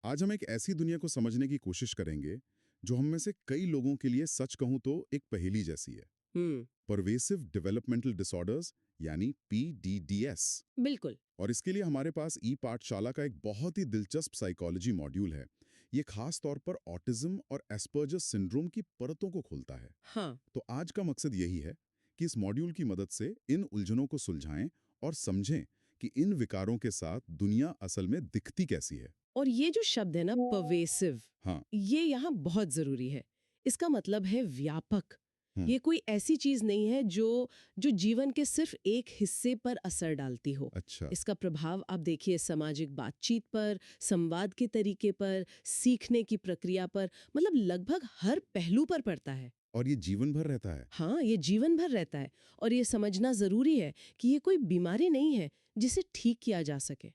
आज हम एक ऐसी दुनिया को समझने की कोशिश करेंगे जो हम में से कई लोगों के लिए सच कहूं तो एक पहेली जैसी है। हम्म। परवेसिव डेवलपमेंटल डिसऑर्डर्स यानी PDDS। बिल्कुल। और इसके लिए हमारे पास ई पाठशाला का एक बहुत ही दिलचस्प साइकोलॉजी मॉड्यूल है। ये खास तौर पर ऑटिज्म और एस्पर्जर सिंड्रोम की परतों को खोलता है। हाँ। तो आज का मकसद यही है कि इस मॉड्यूल की मदद से इन उलझनों को सुलझाएं और समझें कि इन विकारों के साथ दुनिया असल में दिखती कैसी है। और ये जो शब्द है ना, परवेसिव, हाँ। ये यहाँ बहुत जरूरी है। इसका मतलब है व्यापक। हम्म। ये कोई ऐसी चीज नहीं है जो जो जीवन के सिर्फ एक हिस्से पर असर डालती हो। अच्छा। इसका प्रभाव आप देखिए सामाजिक बातचीत पर, संवाद के तरीके पर, सीखने की प्रक्रिया पर, मतलब लगभग हर पहलू पर पड़ता है। और ये जीवन भर रहता है। हाँ, ये जीवन भर रहता है। और ये समझना जरूरी है कि ये कोई बीमारी नहीं है जिसे ठीक किया जा सके।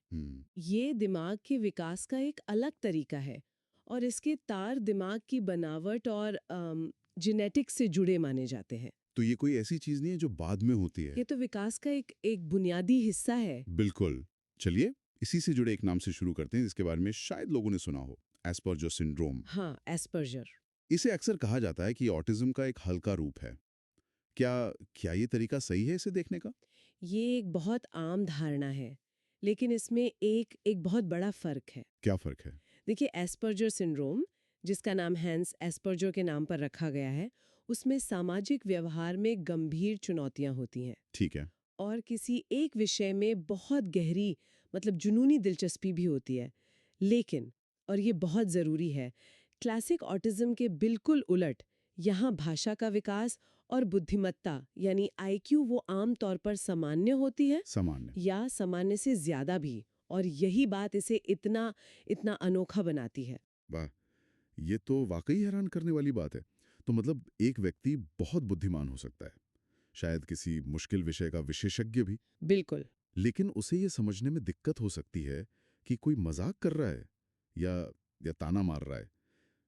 ये दिमाग के विकास का एक अलग तरीका है और इसके तार दिमाग की बनावट और जेनेटिक्स से जुड़े माने जाते हैं। तो ये कोई ऐसी चीज नहीं है जो बाद में होती है। ये तो विकास का एक बुनियादी हिस्सा है। बिल्कुल। चलिए इसी से जुड़े एक नाम से शुरू करते हैं जिसके बारे में शायद लोगों ने सुना हो, एस्पर्जर सिंड्रोम। हाँ, एस्पर्जर। इसे अक्सर कहा जाता है कि ऑटिज्म का एक हल्का रूप है। क्या क्या ये तरीका सही है इसे देखने का? ये एक बहुत आम धारणा है, लेकिन इसमें एक एक बहुत बड़ा फर्क है। क्या फर्क है? देखिए, एस्पर्जर सिंड्रोम, जिसका नाम हैंस एस्पर्जर के नाम पर रखा गया है, उसमें सामाजिक व्यवहार में गंभीर चुनौतियां होती हैं ठीक है। और किसी एक विषय में बहुत गहरी, मतलब जुनूनी दिलचस्पी भी होती है। लेकिन, और ये बहुत जरूरी है, क्लासिक ऑटिज्म के बिल्कुल उलट, यहाँ भाषा का विकास और बुद्धिमत्ता यानी आईक्यू वो आम तौर पर सामान्य होती है सामान्य। या सामान्य से ज्यादा भी। और यही बात इसे इतना इतना अनोखा बनाती है। वाह, ये तो वाकई हैरान करने वाली बात है। तो मतलब एक व्यक्ति बहुत बुद्धिमान हो सकता है, शायद किसी मुश्किल विषय का विशेषज्ञ भी, बिल्कुल। लेकिन उसे ये समझने में दिक्कत हो सकती है कि कोई मजाक कर रहा है या ताना मार रहा है।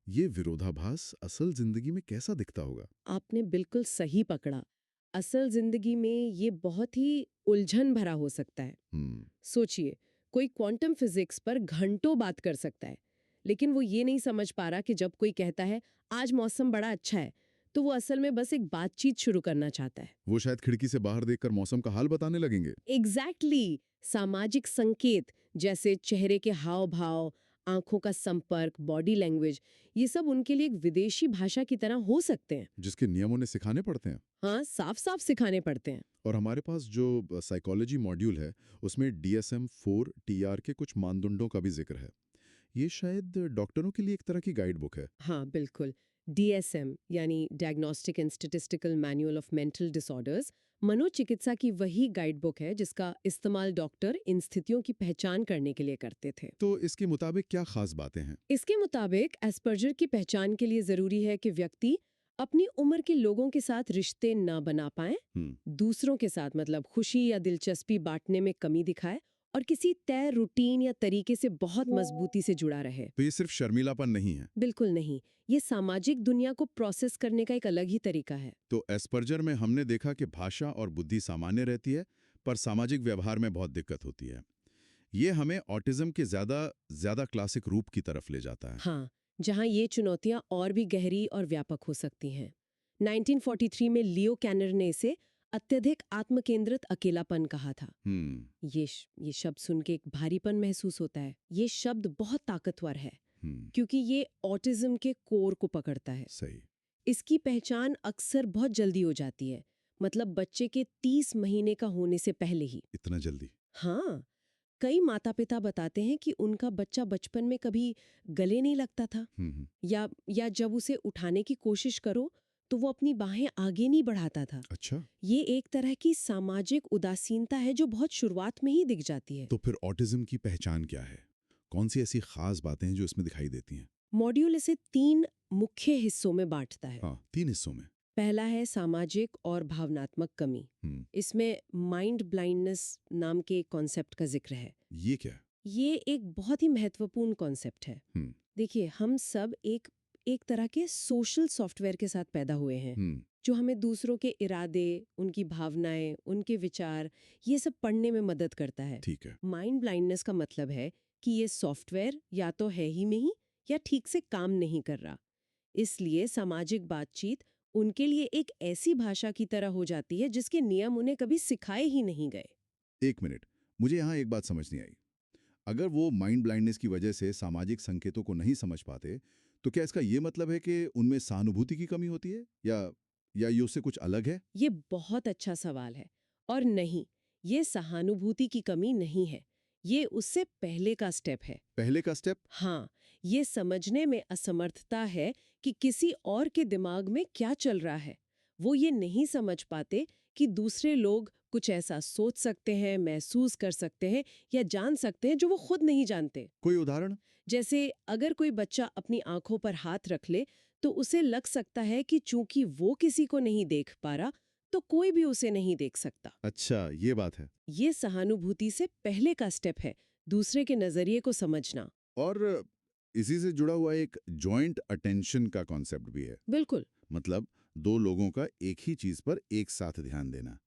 ये विरोधाभास असल जिंदगी में कैसा दिखता होगा? आपने बिल्कुल सही पकड़ा। असल जिंदगी में ये बहुत ही उलझन भरा हो सकता है। सोचिए, कोई क्वांटम फिजिक्स पर घंटों बात कर सकता है, लेकिन वो ये नहीं समझ पा रहा कि जब कोई कहता है आज मौसम बड़ा अच्छा है, तो वो असल में बस एक बातचीत शुरू करना चाहता है। वो शायद खिड़की से बाहर देखकर मौसम का हाल बताने लगेंगे। एग्जैक्टली। सामाजिक संकेत जैसे चेहरे के हाव भाव, आंखों का संपर्क, बॉडी लैंग्वेज, ये सब उनके लिए एक विदेशी भाषा की तरह हो सकते हैं। जिसके नियम उन्हें सिखाने पड़ते हैं। हाँ, साफ साफ सिखाने पड़ते हैं। और हमारे पास जो साइकोलॉजी मॉड्यूल है उसमें DSM-4 TR के कुछ मानदंडों का भी जिक्र है। ये शायद डॉक्टरों के लिए एक तरह की गाइड बुक है। हाँ, बिल्कुल। DSM यानी diagnostic and statistical manual of mental disorders मनोचिकित्सा की वही गाइड बुक है जिसका इस्तेमाल डॉक्टर इन स्थितियों की पहचान करने के लिए करते थे। तो इसके मुताबिक क्या खास बातें हैं? इसके मुताबिक एस्पर्जर की पहचान के लिए जरूरी है कि व्यक्ति अपनी उम्र के लोगों के साथ रिश्ते न बना पाए, दूसरों के साथ मतलब खुशी या दिलचस्पी बांटने में कमी दिखाए और किसी तय रूटीन या तरीके से बहुत मजबूती से जुड़ा रहे। तो ये सिर्फ शर्मीलापन नहीं है। बिल्कुल नहीं, ये सामाजिक दुनिया को प्रोसेस करने का एक अलग ही तरीका है। तो एस्पर्जर में हमने देखा कि भाषा और बुद्धि सामान्य रहती है, पर सामाजिक व्यवहार में बहुत दिक्कत होती है। ये हमें ऑटिज्म के ज्यादा क्लासिक रूप की तरफ ले जाता है। हाँ, जहाँ ये चुनौतियां और भी गहरी और व्यापक हो सकती हैं। 1943 में लियो कैनर ने इसे अत्यधिक आत्मकेंद्रित अकेलापन कहा था। ये शब्द सुन के एक भारीपन महसूस होता है। ये शब्द बहुत ताकतवर है क्योंकि ये ऑटिज्म के कोर को पकड़ता है। सही। इसकी पहचान अक्सर बहुत जल्दी हो जाती है, मतलब बच्चे के 30 महीने का होने से पहले ही। इतना जल्दी? हाँ, कई माता पिता बताते हैं कि उनका बच्चा बचपन में कभी गले नहीं लगता था या जब उसे उठाने की कोशिश करो तो वो अपनी बाहें आगे नहीं बढ़ाता था। अच्छा। ये एक तरह की सामाजिक उदासीनता है जो बहुत शुरुआत में ही दिख जाती है। तो फिर ऑटिज्म की पहचान क्या है? कौन सी ऐसी खास बातें हैं जो इसमें दिखाई देती हैं? मॉड्यूल इसे 3 मुख्य हिस्सों में बांटता है। हाँ, 3 हिस्सों में। पहला है सामाजिक और भावनात्मक कमी। इसमें माइंड ब्लाइंडनेस नाम के कॉन्सेप्ट का जिक्र है। ये क्या? ये एक बहुत ही महत्वपूर्ण कॉन्सेप्ट है। देखिए, हम सब एक तरह के सोशल सॉफ्टवेयर के साथ पैदा हुए हैं। जो हमें दूसरों के इरादे, उनकी भावनाएं, उनके विचार, ये सब पढ़ने में मदद करता है। ठीक है। माइंड ब्लाइंडनेस का मतलब है कि ये सॉफ्टवेयर या तो है ही नहीं या ठीक से काम नहीं कर रहा। इसलिए सामाजिक बातचीत उनके लिए एक ऐसी भाषा की तरह हो जाती है जिसके नियम उन्हें कभी सिखाए ही नहीं गए। एक मिनट, मुझे यहाँ एक बात समझ नहीं आई। अगर वो माइंड ब्लाइंडनेस की वजह से सामाजिक संकेतों को नहीं समझ पाते, तो क्या इसका ये मतलब है कि उनमें सहानुभूति की कमी होती है, या ये उससे कुछ अलग है? ये बहुत अच्छा सवाल है। और नहीं, ये सहानुभूति की कमी नहीं है। ये उससे पहले का स्टेप है। पहले का स्टेप? हाँ, ये समझने में असमर्थता है कि किसी और के दिमाग में क्या चल रहा है। वो ये नहीं समझ पाते कि दूसरे लोग कुछ ऐसा सोच सकते हैं, महसूस कर सकते हैं या जान सकते हैं जो वो खुद नहीं जानते। कोई उदाहरण? जैसे अगर कोई बच्चा अपनी आंखों पर हाथ रख ले, तो उसे लग सकता है कि चूंकि वो किसी को नहीं देख पा रहा, तो कोई भी उसे नहीं देख सकता। अच्छा, ये बात है। ये सहानुभूति से पहले का स्टेप है, दूसरे के नजरिए को समझना। और इसी से जुड़ा हुआ एक जॉइंट अटेंशन का कॉन्सेप्ट भी है। बिल्कुल। मतलब दो लोगों का एक ही चीज पर एक साथ ध्यान देना।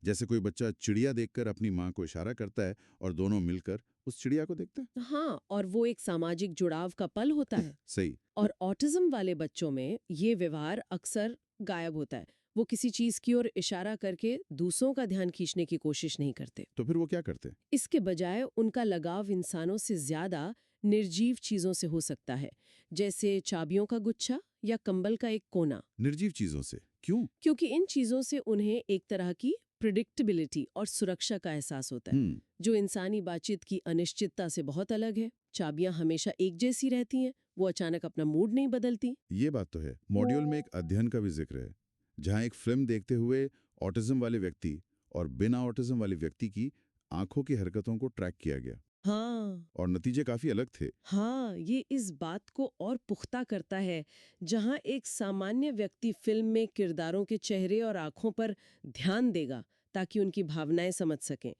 जैसे कोई बच्चा चिड़िया देखकर अपनी माँ को इशारा करता है और दोनों मिलकर उस चिड़िया को देखते हैं। हाँ, और वो एक सामाजिक जुड़ाव का पल होता है। सही। और ऑटिज्म वाले बच्चों में ये व्यवहार अक्सर गायब होता है। वो किसी चीज की ओर इशारा करके दूसरों का ध्यान खींचने की कोशिश नहीं करते। तो फिर वो क्या करते हैं? इसके बजाय उनका लगाव इंसानों से ज्यादा निर्जीव चीजों से हो सकता है, जैसे चाबियों का गुच्छा या कंबल का एक कोना। निर्जीव चीजों से? क्यों? क्योंकि इन चीजों से उन्हें एक तरह की प्रिडिक्टेबिलिटी और सुरक्षा का एहसास होता है, जो इंसानी बातचीत की अनिश्चितता से बहुत अलग है। चाबियां हमेशा एक जैसी रहती हैं, वो अचानक अपना मूड नहीं बदलती। ये बात तो है। मॉड्यूल में एक अध्ययन का भी जिक्र है, जहाँ एक फिल्म देखते हुए ऑटिज्म वाले व्यक्ति और बिना ऑटिज्म वाले व्यक्ति की आंखों की हरकतों को ट्रैक किया गया, हाँ और नतीजे काफी अलग थे। हाँ, ये इस बात को और पुख्ता करता है। जहां एक सामान्य व्यक्ति फिल्म में किरदारों के चेहरे और आंखों पर ध्यान देगा ताकि उनकी भावनाएं समझ सकें,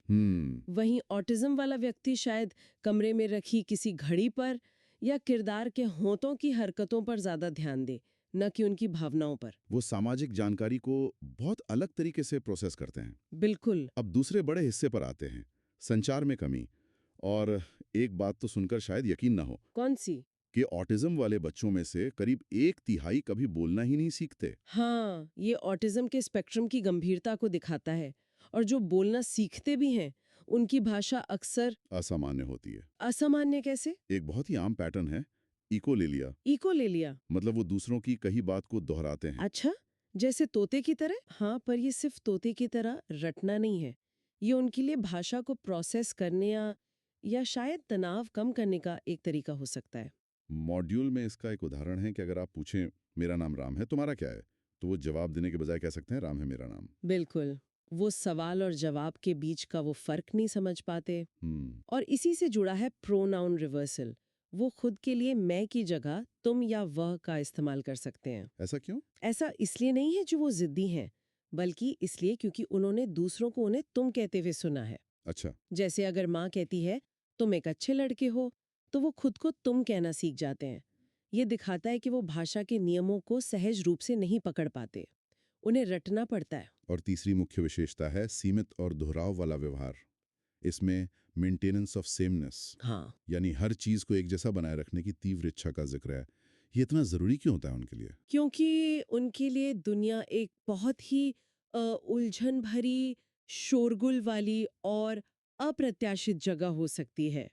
वहीं ऑटिज्म वाला व्यक्ति शायद कमरे में रखी किसी घड़ी पर या किरदार के होंठों की हरकतों पर ज्यादा ध्यान दे, न कि उनकी भावनाओं पर। वो सामाजिक जानकारी को बहुत अलग तरीके से प्रोसेस करते हैं। बिल्कुल। अब दूसरे बड़े हिस्से पर आते हैं, संचार में कमी। और एक बात तो सुनकर शायद यकीन ना हो कौन सी? कि ऑटिज्म वाले बच्चों में से करीब 1/3 कभी बोलना ही नहीं सीखते। हाँ, ये ऑटिज्म के स्पेक्ट्रम की गंभीरता को दिखाता है। और जो बोलना सीखते भी हैं, उनकी भाषा अक्सर असामान्य होती है। असामान्य कैसे? एक बहुत ही आम पैटर्न है, इकोलेलिया। इको ले लिया। मतलब वो दूसरों की कही बात को दोहराते हैं। अच्छा, जैसे तोते की तरह? हाँ, पर ये सिर्फ तोते की तरह रटना नहीं है। ये उनके लिए भाषा को प्रोसेस करने या शायद तनाव कम करने का एक तरीका हो सकता है। मॉड्यूल में इसका एक उदाहरण है कि अगर आप पूछें, मेरा नाम राम है, तुम्हारा क्या है, तो वो जवाब देने के बजाय कह सकते हैं, राम है मेरा नाम। बिल्कुल। वो सवाल और जवाब के बीच का वो फर्क नहीं समझ पाते। हम्म। और इसी से जुड़ा है प्रोनाउन रिवर्सल। वो खुद के लिए मैं की जगह तुम या वह का इस्तेमाल कर सकते हैं। ऐसा क्यों? ऐसा इसलिए नहीं है जो वो जिद्दी हैं, बल्कि इसलिए क्योंकि उन्होंने दूसरों को उन्हें तुम कहते हुए सुना है। अच्छा। जैसे अगर माँ कहती है तुम एक अच्छे लड़के हो, तो वो खुद को तुम कहना सीख जाते हैं। ये दिखाता है कि वो भाषा के नियमों को सहज रूप से नहीं पकड़ पाते, उन्हें रटना पड़ता है। और तीसरी मुख्य विशेषता है सीमित और दोहराव वाला व्यवहार। इसमें मेंटेनेंस ऑफ सेमनेस, हाँ, यानी हर चीज को एक जैसा बनाए रखने की तीव्र इच्छा का जिक्र है। ये इतना जरूरी क्यों होता है उनके लिए? क्योंकि उनके लिए दुनिया एक बहुत ही उलझन भरी, शोरगुल वाली और अप्रत्याशित जगह हो सकती है।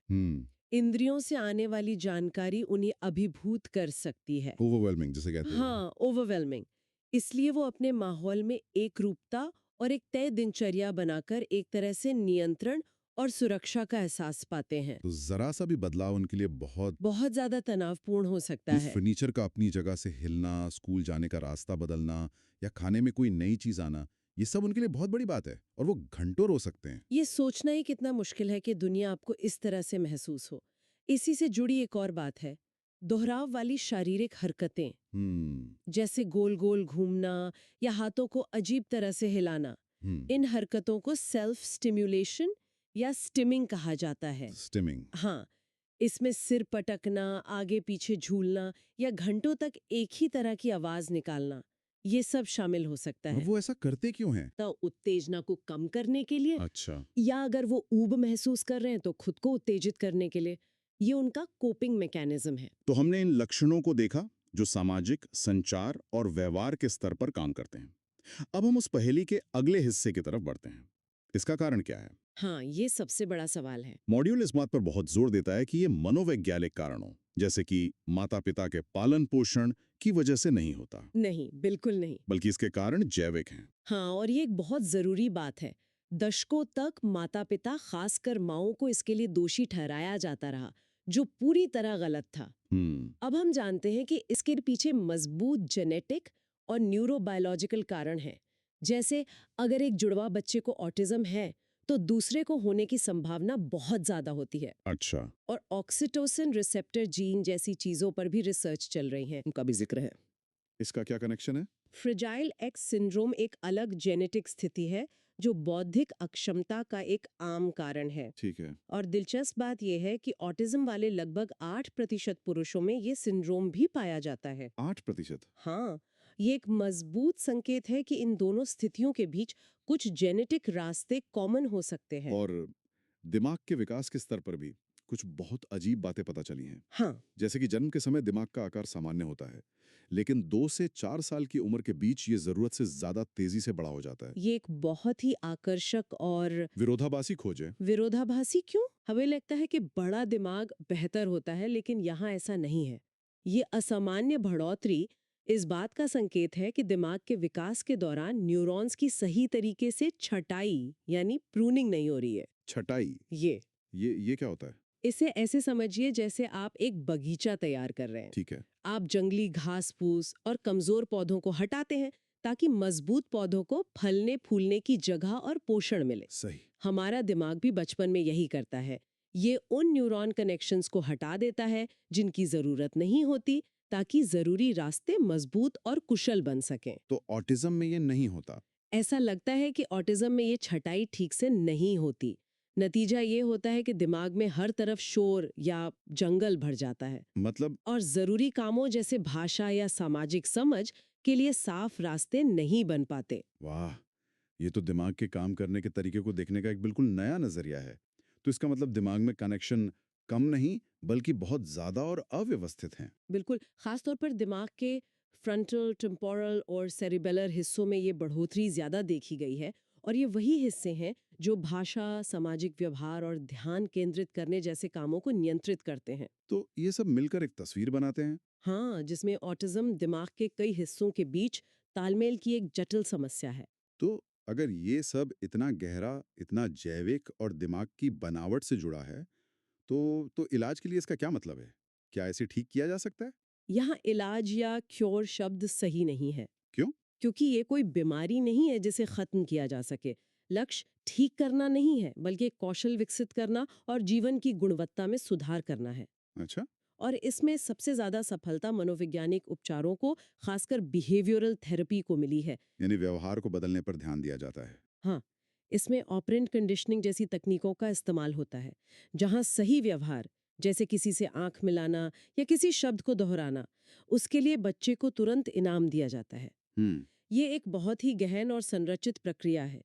इंद्रियों से आने वाली जानकारी उन्हें अभिभूत कर सकती है। ओवरवेलमिंग जिसे कहते हैं। हाँ, ओवरवेलमिंग। इसलिए वो अपने माहौल में एक रूपता और एक तय दिनचर्या बनाकर एक तरह से नियंत्रण और सुरक्षा का एहसास पाते हैं। तो जरा सा भी बदलाव उनके लिए बहुत बहुत ज्यादा तनावपूर्ण हो सकता ये है। फर्नीचर का अपनी जगह से हिलना, स्कूल जाने का रास्ता बदलना, या खाने में कोई नई चीज आना, ये सब उनके लिए बहुत बड़ी बात है, और वो घंटों रो सकते हैं। ये सोचना ही कितना मुश्किल है कि दुनिया आपको इस तरह से महसूस हो। इसी से जुड़ी एक और बात है, दोहराव वाली शारीरिक हरकतें, जैसे गोल गोल घूमना या हाथों को अजीब तरह से हिलाना। इन हरकतों को सेल्फ स्टिम्युलेशन या स्टिमिंग कहा जाता है। स्टिमिंग। हाँ, इसमें सिर पटकना, आगे पीछे झूलना या घंटों तक एक ही तरह की आवाज निकालना, ये सब शामिल हो सकता और है। वो ऐसा करते क्यों हैं? तो उत्तेजना को कम करने के लिए, अच्छा। या अगर वो ऊब महसूस कर रहे हैं तो खुद को उत्तेजित करने के लिए। ये उनका कोपिंग मैकेनिज्म है। तो हमने इन लक्षणों को देखा जो सामाजिक, संचार और व्यवहार के स्तर पर काम करते हैं। अब हम उस पहेली के अगले हिस्से की तरफ बढ़ते हैं। इसका कारण क्या है? हाँ, ये सबसे बड़ा सवाल है। मॉड्यूल इस बात पर बहुत जोर देता है कि ये मनोवैज्ञानिक कारणों, जैसे कि माता-पिता के पालन पोषण की वजह से नहीं होता, नहीं, बिल्कुल नहीं। बल्कि इसके कारण जैविक हैं। हाँ, और ये एक बहुत जरूरी बात है। दशकों तक माता-पिता, खासकर माओं को इसके लिए दोषी ठहराया जाता रहा, जो पूरी तरह गलत था। अब हम जानते हैं कि इसके पीछे मजबूत जेनेटिक और न्यूरोबायोलॉजिकल कारण हैं। जैसे अगर एक जुड़वा बच्चे को ऑटिज्म है, तो दूसरे को होने की संभावना बहुत ज्यादा होती है। अच्छा। और ऑक्सीटोसिन रिसेप्टर जीन जैसी चीजों पर भी रिसर्च चल रही है, उनका भी जिक्र है। इसका क्या कनेक्शन है? फ्रेजाइल एक्स सिंड्रोम एक अलग जेनेटिक स्थिति है जो बौद्धिक अक्षमता का एक आम कारण है। ठीक है। और दिलचस्प बात यह है कि ऑटिज्म वाले लगभग 8% पुरुषों में ये सिंड्रोम भी पाया जाता है। 8%? हाँ, ये एक मजबूत संकेत है कि इन दोनों स्थितियों के बीच कुछ जेनेटिक रास्ते कॉमन हो सकते हैं। और दिमाग के विकास के स्तर पर भी कुछ बहुत अजीब बातें पता चली हैं। हाँ, जैसे कि जन्म के समय दिमाग का आकार सामान्य होता है, लेकिन 2 से 4 साल की उम्र के बीच ये जरूरत से ज्यादा तेजी से बड़ा हो जाता है। ये एक बहुत ही आकर्षक और विरोधाभासी खोज है। विरोधाभासी क्यों? हमें लगता है कि बड़ा दिमाग बेहतर होता है, लेकिन यहाँ ऐसा नहीं है। ये असामान्य बढ़ोतरी इस बात का संकेत है कि दिमाग के विकास के दौरान न्यूरॉन्स की सही तरीके से छटाई यानी प्रूनिंग नहीं हो रही है। छटाई? ये क्या होता है? इसे ऐसे समझिए जैसे आप एक बगीचा तैयार कर रहे हैं। ठीक है। आप जंगली घास फूस और कमजोर पौधों को हटाते हैं ताकि मजबूत पौधों को फलने फूलने की जगह और पोषण मिले। सही। हमारा दिमाग भी बचपन में यही करता है। ये उन न्यूरॉन कनेक्शंस को हटा देता है जिनकी जरूरत नहीं होती, ताकि जरूरी रास्ते मजबूत और कुशल बन सकें। तो ऑटिज्म में ये नहीं होता? ऐसा लगता है कि ऑटिज्म में ये छटाई ठीक से नहीं होती। नतीजा ये होता है कि दिमाग में हर तरफ शोर या जंगल भर जाता है, मतलब? और जरूरी कामों जैसे भाषा या सामाजिक समझ के लिए साफ रास्ते नहीं बन पाते। वाह, ये तो दिमाग के काम करने के तरीके को देखने का एक बिल्कुल नया नजरिया है। तो इसका मतलब दिमाग में कनेक्शन कम नहीं बल्कि बहुत ज्यादा और अव्यवस्थित हैं। बिल्कुल, खासतौर पर दिमाग के फ्रंटल, टेम्पोरल और सेरिबेलर हिस्सों में ये बढ़ोतरी ज्यादा देखी गई है। और ये वही हिस्से हैं जो भाषा, सामाजिक व्यवहार और ध्यान केंद्रित करने जैसे कामों को नियंत्रित करते हैं। तो ये सब मिलकर एक तस्वीर बनाते हैं। हाँ, जिसमें ऑटिज्म दिमाग के कई हिस्सों के बीच तालमेल की एक जटिल समस्या है। तो अगर ये सब इतना गहरा, इतना जैविक और दिमाग की बनावट से जुड़ा है, तो इलाज के लिए इसका क्या मतलब है? क्या इसे ठीक किया जा सकता है? यहाँ इलाज या क्योर शब्द सही नहीं है। क्यों? क्योंकि ये कोई बीमारी नहीं है जिसे खत्म किया जा सके। लक्ष्य ठीक करना नहीं है, बल्कि एक कौशल विकसित करना और जीवन की गुणवत्ता में सुधार करना है। अच्छा। और इसमें सबसे ज्यादा सफलता मनोवैज्ञानिक उपचारों को, खासकर बिहेवियरल थेरेपी को मिली है। यानी व्यवहार को बदलने पर ध्यान दिया जाता है। हाँ, इसमें ऑपरेंट कंडीशनिंग जैसी तकनीकों का इस्तेमाल होता है, जहां सही व्यवहार, जैसे किसी से आंख मिलाना या किसी शब्द को दोहराना, उसके लिए बच्चे को तुरंत इनाम दिया जाता है। ये एक बहुत ही गहन और संरचित प्रक्रिया है।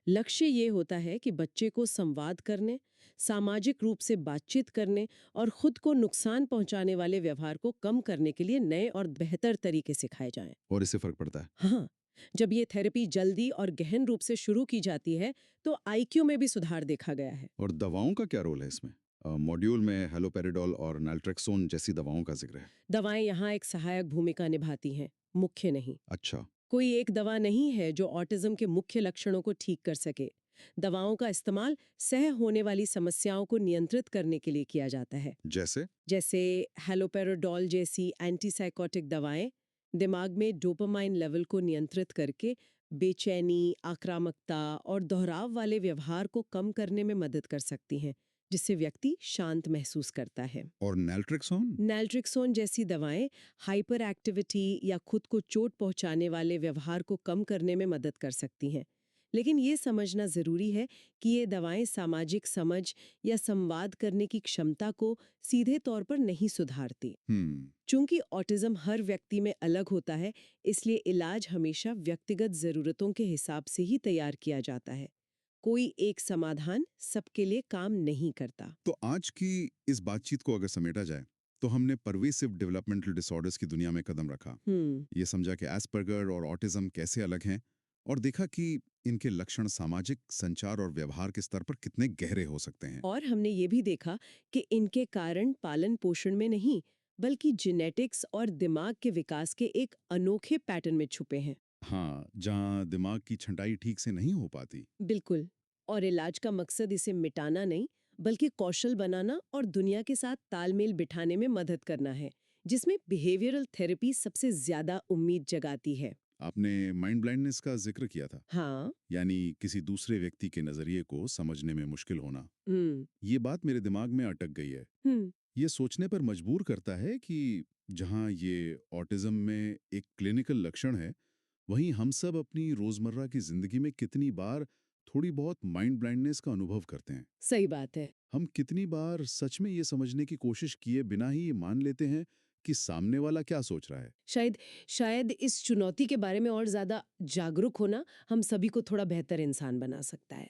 लक्ष्य ये होता है कि बच्चे को संवाद करने, सामाजिक रूप से बातचीत करने और खुद को नुकसान पहुंचाने वाले व्यवहार को कम करने के लिए नए और बेहतर तरीके सिखाए जाएं। और इससे फर्क पड़ता है? हाँ, जब ये थेरेपी जल्दी और गहन रूप से शुरू की जाती है तो आईक्यू में भी सुधार देखा गया है। और दवाओं का क्या रोल है इसमें? मॉड्यूल में हेलोपेरिडोल और नाल्ट्रेक्सोन जैसी दवाओं का जिक्र है। दवाएं यहाँ एक सहायक भूमिका निभाती हैं, मुख्य नहीं। अच्छा। कोई एक दवा नहीं है जो ऑटिज्म के मुख्य लक्षणों को ठीक कर सके। दवाओं का इस्तेमाल सह होने वाली समस्याओं को नियंत्रित करने के लिए किया जाता है। जैसे हेलोपेरिडोल जैसी एंटीसाइकोटिक दवाएं दिमाग में डोपामाइन लेवल को नियंत्रित करके बेचैनी, आक्रामकता और दोहराव वाले व्यवहार को कम करने में मदद कर सकती हैं, जिससे व्यक्ति शांत महसूस करता है। और नाल्ट्रेक्सोन? नाल्ट्रिक्सोन जैसी दवाएं हाइपर एक्टिविटी या खुद को चोट पहुंचाने वाले व्यवहार को कम करने में मदद कर सकती हैं, लेकिन ये समझना जरूरी है कि ये दवाएं सामाजिक समझ या संवाद करने की क्षमता को सीधे तौर पर नहीं सुधारती। चूंकि ऑटिज्म हर व्यक्ति में अलग होता है, इसलिए इलाज हमेशा व्यक्तिगत जरूरतों के हिसाब से ही तैयार किया जाता है। कोई एक समाधान सबके लिए काम नहीं करता। तो आज की इस बातचीत को अगर समेटा जाए तो हमने परवेसिव डेवलपमेंटल डिसऑर्डर्स की दुनिया में कदम रखा, ये समझा कि एस्पर्गर और ऑटिज्म कैसे अलग हैं, और देखा कि इनके लक्षण सामाजिक संचार और व्यवहार के स्तर पर कितने गहरे हो सकते हैं। और हमने ये भी देखा कि इनके कारण पालन पोषण में नहीं, बल्कि जेनेटिक्स और दिमाग के विकास के एक अनोखे पैटर्न में छुपे हैं। हाँ, जहाँ दिमाग की छंटाई ठीक से नहीं हो पाती। बिल्कुल। और इलाज का मकसद इसे मिटाना नहीं, बल्कि कौशल बनाना और दुनिया के साथ तालमेल बिठाने में मदद करना है, जिसमें बिहेवियरल थेरेपी सबसे ज्यादा उम्मीद जगाती है। आपने माइंड ब्लाइंडनेस का जिक्र किया था, हाँ। यानी किसी दूसरे व्यक्ति के नजरिए को समझने में मुश्किल होना। हम्म। ये बात मेरे दिमाग में अटक गई है। हम्म। ये सोचने पर मजबूर करता है कि जहाँ ये ऑटिज्म में एक क्लिनिकल लक्षण है, वहीं हम सब अपनी रोजमर्रा की जिंदगी में कितनी बार थोड़ी बहुत माइंड ब्लाइंडनेस का अनुभव करते हैं। सही बात है। हम कितनी बार सच में ये समझने की कोशिश किए बिना ही ये मान लेते हैं कि सामने वाला क्या सोच रहा है। शायद इस चुनौती के बारे में और ज्यादा जागरूक होना हम सभी को थोड़ा बेहतर इंसान बना सकता है।